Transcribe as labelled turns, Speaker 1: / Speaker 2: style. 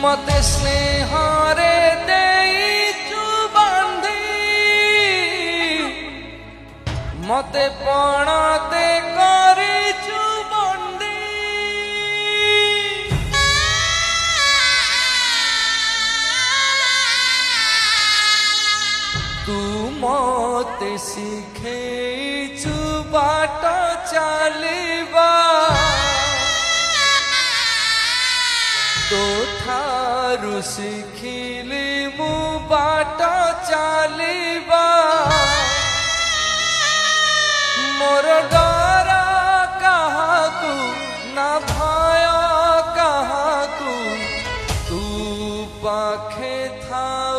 Speaker 1: मते स्नेहारे देइचु बांधी मते पणाते करिचु बंदी तू मते शिखेइचु बाट चलिबा तो ठारू शिखिली मु बाट चलिबा मोर डर काहाकू ना भय काहाकू तू पाखे था।